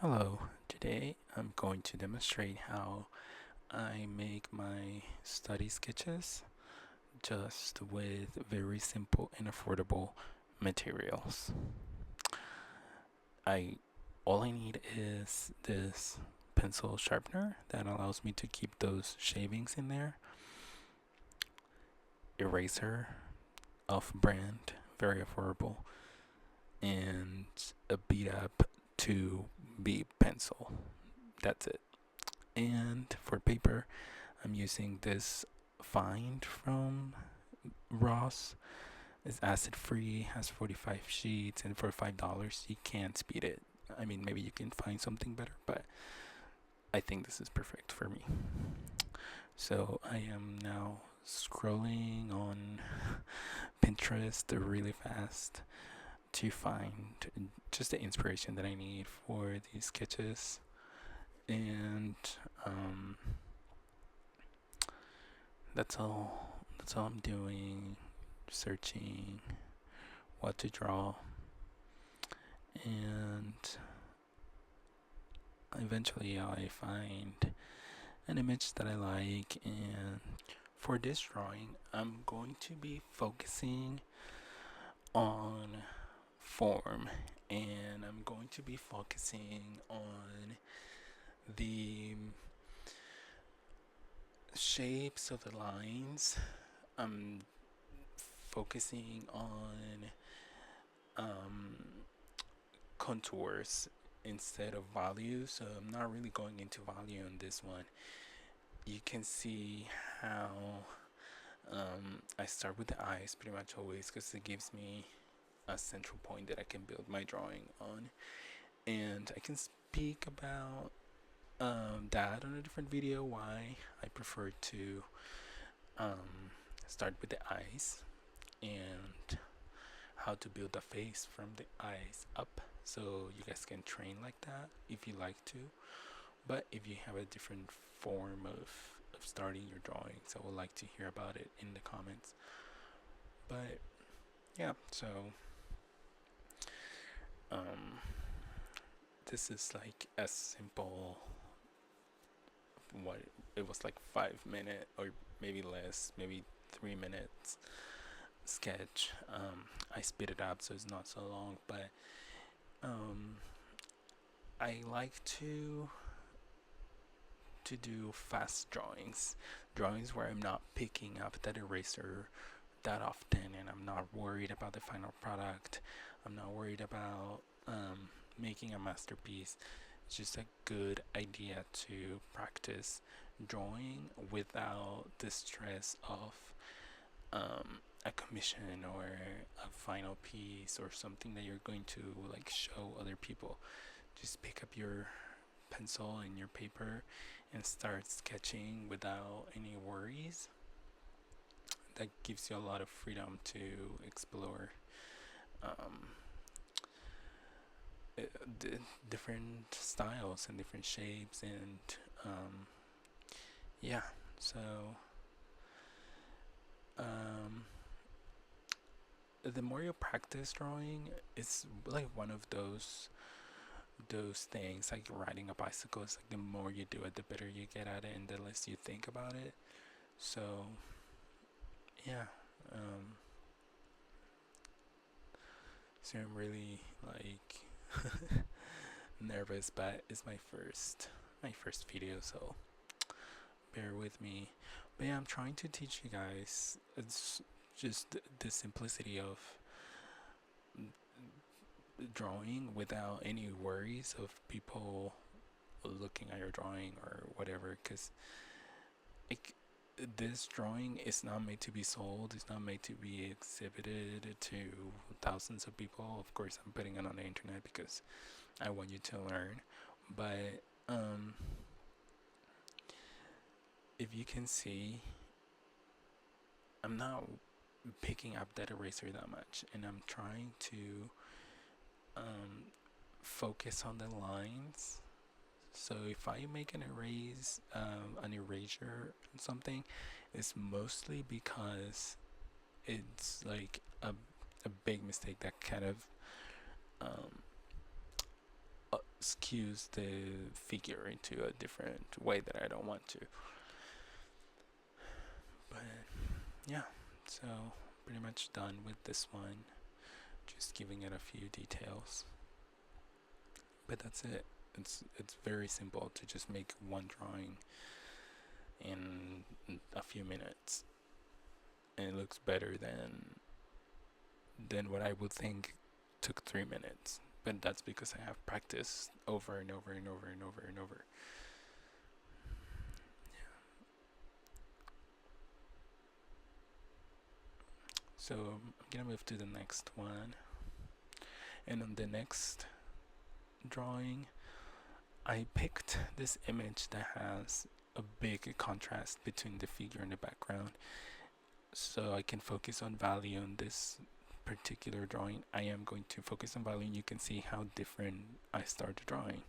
Hello, today I'm going to demonstrate how I make my study sketches just with very simple and affordable materials. I all I need is this pencil sharpener that allows me to keep those shavings in there, eraser off brand, very affordable, and a beat up 2B pencil. That's it. And for paper, I'm using this Find from Ross. It's acid free, has 45 sheets, and for $5, you can't beat it. I mean, maybe you can find something better, but I think this is perfect for me. So I am now scrolling on Pinterest really fast to find just the inspiration that I need for these sketches. And um, that's all. That's all I'm doing. Searching what to draw, and eventually I find an image that I like. And for this drawing, I'm going to be focusing on form, and I'm going to be focusing on the shapes of the lines. I'm focusing on um, contours instead of value, so I'm not really going into value on this one. You can see how I start with the eyes pretty much always because it gives me a central point that I can build my drawing on, and I can speak about that on a different video, why I prefer to um, start with the eyes and how to build a face from the eyes up, so you guys can train like that if you like to. But if you have a different form of starting your drawings, I would like to hear about it in the comments. But yeah, so um, this is like a simple, what, it was like 5 minute or maybe less, maybe 3 minutes sketch. I spit it up so it's not so long, but um, I like to do fast drawings where I'm not picking up that eraser that often, and I'm not worried about the final product. I'm not worried about making a masterpiece. It's just a good idea to practice drawing without the stress of a commission or a final piece or something that you're going to like show other people. Just pick up your pencil and your paper and start sketching without any worries. That gives you a lot of freedom to explore um, uh, different styles and different shapes, and um, yeah. So um, the more you practice drawing, it's like one of those things like riding a bicycle. It's like the more you do it, the better you get at it, and the less you think about it. So yeah, um, so I'm really like nervous, but it's my first video, so bear with me. But yeah, I'm trying to teach you guys. It's just the simplicity of drawing without any worries of people looking at your drawing or whatever, because this drawing is not made to be sold. It's not made to be exhibited to thousands of people. Of course, I'm putting it on the internet because I want you to learn. But if you can see, I'm not picking up that eraser that much, and I'm trying to um, focus on the lines. So if I make an erasure on something, it's mostly because it's like a big mistake that kind of um, skews the figure into a different way that I don't want to. But yeah, so pretty much done with this one. Just giving it a few details. But that's it. It's very simple to just make one drawing in a few minutes, and it looks better than what I would think took 3 minutes. But that's because I have practiced over and over and over and over and over. So I'm gonna move to the next one. And on the next drawing, I picked this image that has a big contrast between the figure and the background, so I can focus on value on this particular drawing. I am going to focus on value, and you can see how different I started drawing.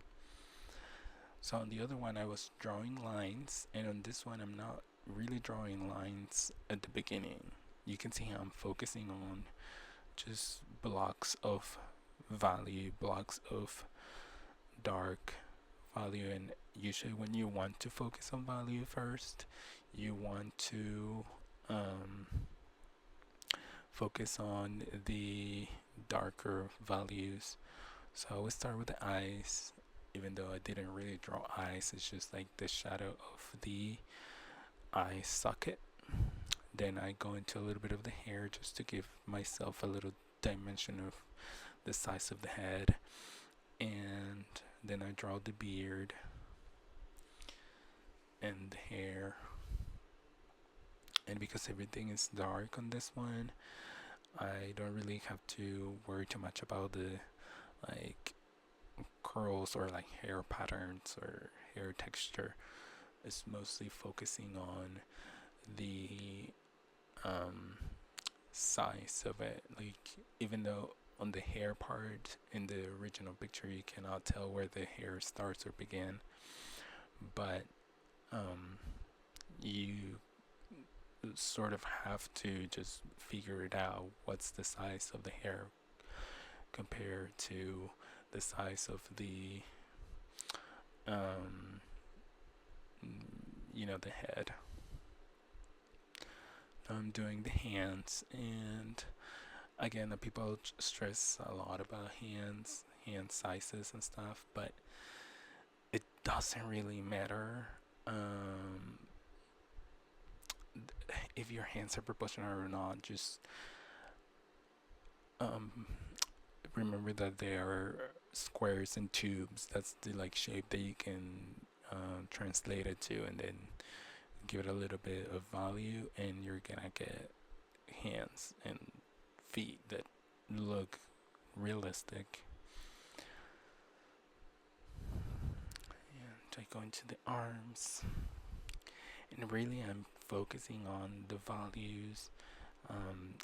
So on the other one I was drawing lines, and on this one I'm not really drawing lines at the beginning. You can see how I'm focusing on just blocks of value, blocks of dark value. And usually when you want to focus on value first, you want to focus on the darker values. So I would start with the eyes, even though I didn't really draw eyes. It's just like the shadow of the eye socket. Then I go into a little bit of the hair just to give myself a little dimension of the size of the head. And then I draw the beard and the hair. And because everything is dark on this one, I don't really have to worry too much about the like curls or like hair patterns or hair texture. It's mostly focusing on the size of it. Like, even though on the hair part in the original picture you cannot tell where the hair starts or begin, but you sort of have to just figure it out, what's the size of the hair compared to the size of the the head. Now I'm doing the hands, and again, people stress a lot about hand sizes and stuff, but it doesn't really matter. If your hands are proportional or not, just remember that they are squares and tubes. That's the like shape that you can translate it to, and then give it a little bit of value, and you're gonna get hands and feet that look realistic. And I go into the arms, and really I'm focusing on the values,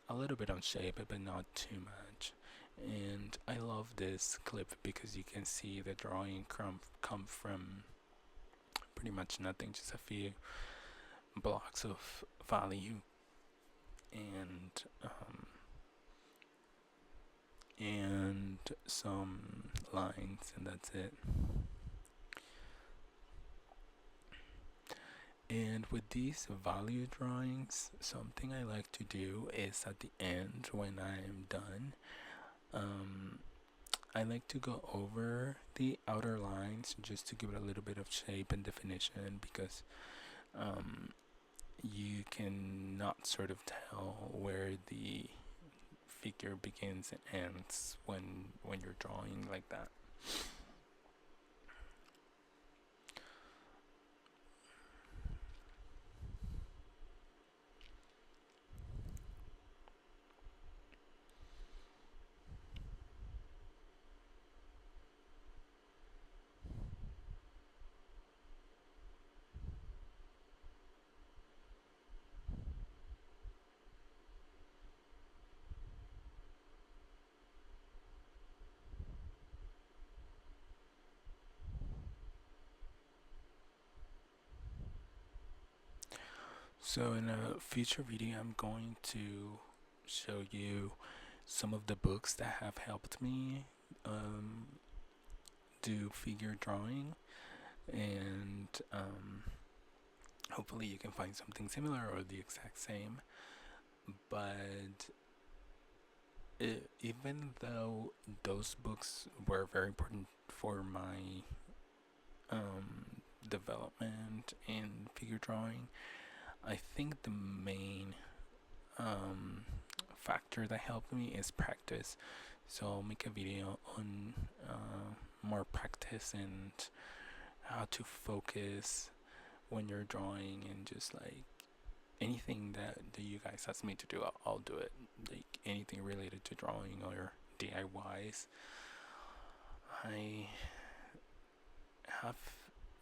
a little bit on shape, but not too much. And I love this clip because you can see the drawing come from pretty much nothing, just a few blocks of value and some lines, and that's it. And with these value drawings, something I like to do is at the end, when I'm done, I like to go over the outer lines just to give it a little bit of shape and definition, because you cannot sort of tell where the figure begins and ends when you're drawing like that. So in a future video, I'm going to show you some of the books that have helped me do figure drawing, and hopefully you can find something similar or the exact same. But even though those books were very important for my development in figure drawing, I think the main um, factor that helped me is practice. So I'll make a video on more practice and how to focus when you're drawing, and just like anything that you guys ask me to do, I'll do it. Like anything related to drawing or DIYs. I have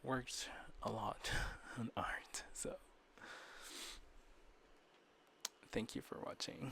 worked a lot on art, so thank you for watching.